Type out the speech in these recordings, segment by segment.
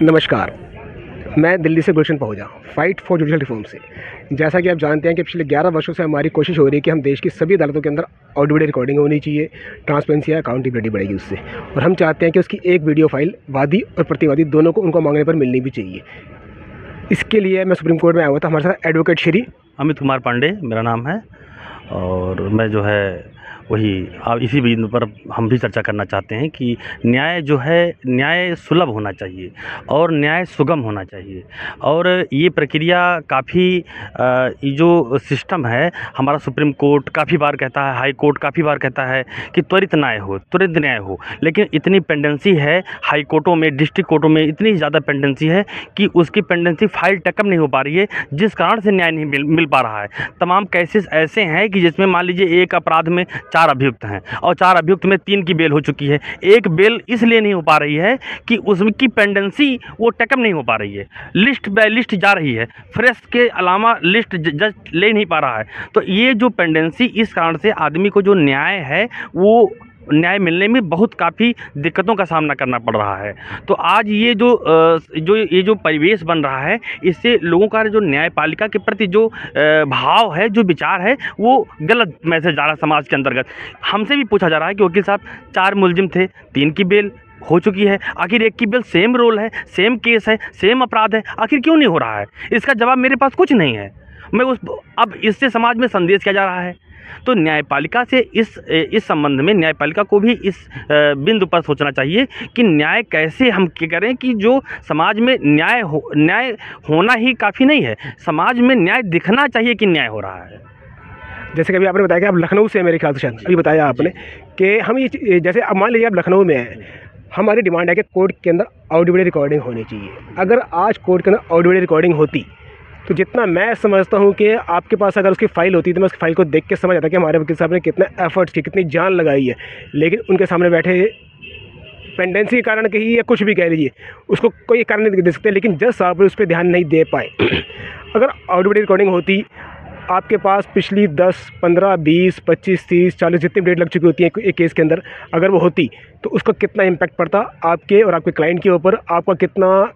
नमस्कार। मैं दिल्ली से गुलशन पहुंचा फाइट फॉर जुडिशल रिफॉर्म से। जैसा कि आप जानते हैं कि पिछले 11 वर्षों से हमारी कोशिश हो रही है कि हम देश की सभी अदालतों के अंदर ऑडियो वीडियो रिकॉर्डिंग होनी चाहिए, ट्रांसपेरेंसी या अकाउंटेबिलिटी बढ़ेगी उससे। और हम चाहते हैं कि उसकी एक वीडियो फाइल वादी और प्रतिवादी दोनों को उनको मांगने पर मिलनी भी चाहिए। इसके लिए मैं सुप्रीम कोर्ट में आया हुआ था। हमारे साथ एडवोकेट श्री अमित कुमार पांडे मेरा नाम है और मैं जो है वही अब इसी बिंदु पर हम भी चर्चा करना चाहते हैं कि न्याय जो है न्याय सुलभ होना चाहिए और न्याय सुगम होना चाहिए। और ये प्रक्रिया काफ़ी ये जो सिस्टम है हमारा सुप्रीम कोर्ट काफ़ी बार कहता है, हाई कोर्ट काफ़ी बार कहता है कि त्वरित न्याय हो, त्वरित न्याय हो, लेकिन इतनी पेंडेंसी है हाई कोर्टों में, डिस्ट्रिक्ट कोर्टों में इतनी ज़्यादा पेंडेंसी है कि उसकी पेंडेंसी फाइल टेकअप नहीं हो पा रही है, जिस कारण से न्याय नहीं मिल पा रहा है। तमाम केसेस ऐसे हैं कि जिसमें मान लीजिए एक अपराध में 4 अभियुक्त हैं और 4 अभियुक्त में 3 की बेल हो चुकी है। एक बेल इसलिए नहीं हो पा रही है कि उसकी पेंडेंसी वो टेकअप नहीं हो पा रही है, लिस्ट बाय लिस्ट जा रही है, फ्रेश के अलावा लिस्ट जज ले नहीं पा रहा है। तो ये जो पेंडेंसी, इस कारण से आदमी को जो न्याय है वो न्याय मिलने में बहुत काफ़ी दिक्कतों का सामना करना पड़ रहा है। तो आज ये जो परिवेश बन रहा है, इससे लोगों का जो न्यायपालिका के प्रति जो भाव है, जो विचार है, वो गलत मैसेज जा रहा है समाज के अंतर्गत। हमसे भी पूछा जा रहा है कि वकील साहब 4 मुलजिम थे, 3 की बेल हो चुकी है, आखिर एक की बेल, सेम रोल है, सेम केस है, सेम अपराध है, आखिर क्यों नहीं हो रहा है? इसका जवाब मेरे पास कुछ नहीं है। अब इससे समाज में संदेश किया जा रहा है। तो न्यायपालिका से इस संबंध में न्यायपालिका को भी इस बिंदु पर सोचना चाहिए कि न्याय कैसे हम करें कि जो समाज में न्याय होना ही काफ़ी नहीं है, समाज में न्याय दिखना चाहिए कि न्याय हो रहा है। जैसे कि अभी आपने बताया कि आप लखनऊ से, मेरे ख्याल से शायद अभी बताया आपने कि हम ये जैसे अब मान लीजिए आप लखनऊ में हैं, हमारी डिमांड है कि कोर्ट के अंदर ऑडियो वीडियो रिकॉर्डिंग होनी चाहिए। अगर आज कोर्ट के अंदर ऑडियो वीडियो रिकॉर्डिंग होती तो जितना मैं समझता हूं कि आपके पास अगर उसकी फ़ाइल होती तो मैं उस फाइल को देख के समझ आता कि हमारे वकील साहब ने कितना एफर्ट्स किए, कितनी जान लगाई है। लेकिन उनके सामने बैठे पेंडेंसी के कारण कहिए या कुछ भी कह लीजिए, उसको कोई कारण नहीं दे सकते, लेकिन जज साहब उस पर ध्यान नहीं दे पाए। अगर ऑडियो वीडियो रिकॉर्डिंग होती, आपके पास पिछली 10, 15, 20, 25, 30, 40 जितनी डेट लग चुकी होती है एक केस के अंदर, अगर वो होती तो उसका कितना इम्पैक्ट पड़ता आपके और आपके क्लाइंट के ऊपर, आपका कितना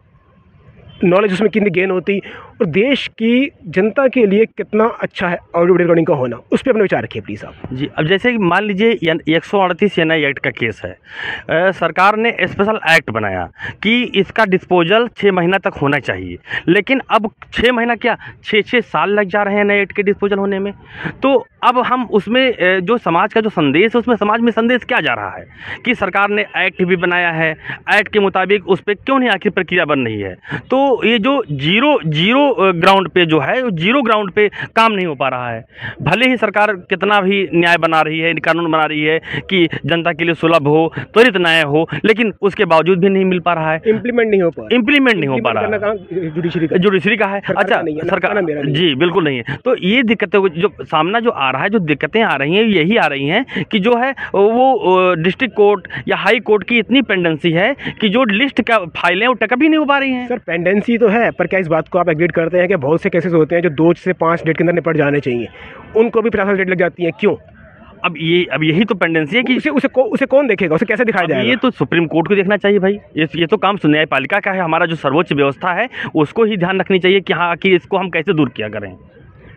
नॉलेज उसमें कितनी गेन होती और देश की जनता के लिए कितना अच्छा है ऑडियो वीडियो रिकॉर्डिंग का होना। उस पर अपने विचार रखिए प्लीज़ आप जी। अब जैसे कि मान लीजिए 138 एनआई एक्ट का केस है, सरकार ने स्पेशल एक्ट बनाया कि इसका डिस्पोजल 6 महीना तक होना चाहिए, लेकिन अब 6 महीना क्या 6-6 साल लग जा रहे हैं एनआई एक्ट के डिस्पोजल होने में। तो अब हम उसमें जो समाज का जो संदेश है, उसमें समाज में संदेश क्या जा रहा है कि सरकार ने एक्ट भी बनाया है, एक्ट के मुताबिक उस पर क्यों नहीं आखिर प्रक्रिया बन रही है। तो ये जो जीरो ग्राउंड पे जो है, जीरो ग्राउंड पे काम नहीं हो पा रहा है। भले ही सरकार कितना भी न्याय बना रही है, कानून बना रही है कि जनता के लिए सुलभ हो, त्वरित न्याय हो, लेकिन उसके बावजूद भी नहीं मिल पा रहा है, इम्प्लीमेंट नहीं हो पा रहा। जुडिशरी का है। अच्छा, सरकार जी बिल्कुल नहीं है। तो ये दिक्कतें जो सामना जो आ रहा है, जो दिक्कतें आ रही हैं, यही आ रही हैं कि जो है वो डिस्ट्रिक्ट कोर्ट या हाई कोर्ट की इतनी पेंडेंसी है कि जो लिस्ट का फाइलें वो टेकअप ही नहीं हो पा रही हैं। सर पेंडेंसी तो है, पर क्या इस बात को आप एग्री करते हैं कि बहुत से केसेस होते हैं जो 2 से 5 डेट के अंदर निपट जाने चाहिए, उनको भी 50 डेट लग जाती है, क्यों? अब यही तो पेंडेंसी है कि उसे कौन देखेगा, उसे कैसे दिखाया जाएगा? ये तो सुप्रीम कोर्ट को देखना चाहिए भाई। ये तो काम न्यायपालिका का है, हमारा जो सर्वोच्च व्यवस्था है उसको ही ध्यान रखनी चाहिए कि हाँ कि इसको हम कैसे दूर किया करें।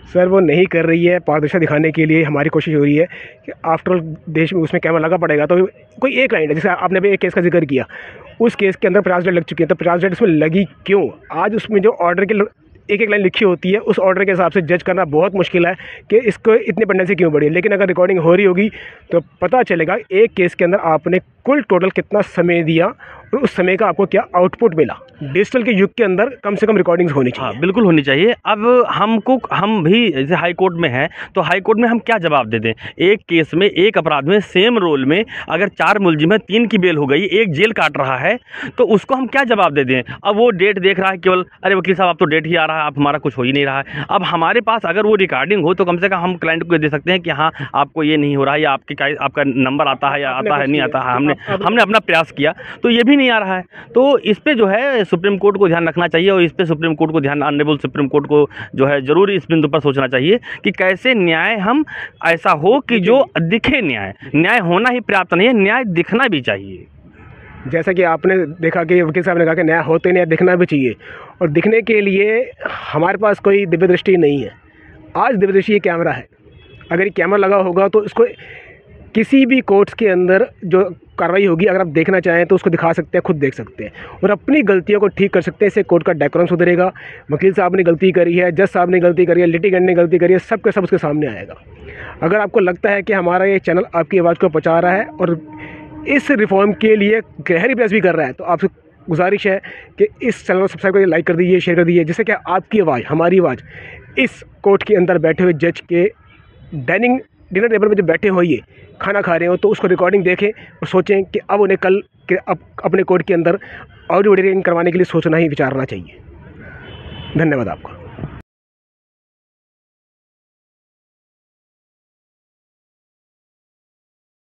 सर वो नहीं कर रही है। पारदर्शिता दिखाने के लिए हमारी कोशिश हो रही है कि आफ्टर ऑल देश में उसमें कैमरा लगा पड़ेगा तो कोई एक क्लाइंट है, जैसे आपने भी एक केस का जिक्र किया, उस केस के अंदर 50 डेट लग चुकी है, तो 50 डेट उसमें लगी क्यों? आज उसमें जो ऑर्डर के एक लाइन लिखी होती है, उस ऑर्डर के हिसाब से जज करना बहुत मुश्किल है कि इसको इतनी पेंडेंसी क्यों बढ़ी है। लेकिन अगर रिकॉर्डिंग हो रही होगी तो पता चलेगा एक केस के अंदर आपने कुल टोटल कितना समय दिया और उस समय का आपको क्या आउटपुट मिला। डिजिटल के युग के अंदर कम से कम रिकॉर्डिंग्स होनी चाहिए। हाँ बिल्कुल होनी चाहिए। अब हम भी जैसे हाई कोर्ट में हैं, तो हाई कोर्ट में हम क्या जवाब दे दें? एक केस में, एक अपराध में, सेम रोल में अगर 4 मुलजिम है, 3 की बेल हो गई, एक जेल काट रहा है, तो उसको हम क्या जवाब दे दें? अब वो डेट देख रहा है केवल, अरे वकील साहब आप तो डेट ही आ रहा है, आप हमारा कुछ हो ही नहीं रहा है। अब हमारे पास अगर वो रिकॉर्डिंग हो तो कम से कम हम क्लाइंट को दे सकते हैं कि हाँ आपको ये नहीं हो रहा है, या आपका नंबर आता है या आता है नहीं आता है, हमने अपना प्रयास किया, तो ये भी नहीं आ रहा है। तो इस पे जो है सुप्रीम कोर्ट को ध्यान रखना चाहिए और इस पे सुप्रीम कोर्ट को ध्यान, ऑनरेबल सुप्रीम कोर्ट को जो है जरूर इस बिंदु पर सोचना चाहिए कि कैसे न्याय हम ऐसा हो कि जो दिखे। न्याय होना ही पर्याप्त नहीं है, न्याय दिखना भी चाहिए। जैसा कि आपने देखा कि वकील साहब ने कहा कि न्याय होते न्याय दिखना भी चाहिए, और दिखने के लिए हमारे पास कोई दिव्य दृष्टि नहीं है। आज दिव्य दृष्टि ये कैमरा है। अगर ये कैमरा लगा होगा तो इसको किसी भी कोर्ट्स के अंदर जो कार्रवाई होगी, अगर आप देखना चाहें तो उसको दिखा सकते हैं, खुद देख सकते हैं और अपनी गलतियों को ठीक कर सकते हैं। इससे कोर्ट का डेकोरम सुधरेगा। वकील साहब ने गलती करी है, जज साहब ने गलती करी है, लिटिगेंट ने गलती करी है, सब के सब उसके सामने आएगा। अगर आपको लगता है कि हमारा ये चैनल आपकी आवाज़ को पहुँचा रहा है और इस रिफॉर्म के लिए गहरी प्रयास भी कर रहा है, तो आपसे गुजारिश है कि इस चैनल को सब्सक्राइब करके लाइक कर दीजिए, शेयर कर दीजिए, जिससे कि आपकी आवाज़, हमारी आवाज़ इस कोर्ट के अंदर बैठे हुए जज के डिनर टेबल पर जब बैठे हो, ये खाना खा रहे हो, तो उसको रिकॉर्डिंग देखें और सोचें कि अब उन्हें कल के अपने कोर्ट के अंदर ऑडियो एडिटिंग करवाने के लिए सोचना ही विचारना चाहिए। धन्यवाद आपका।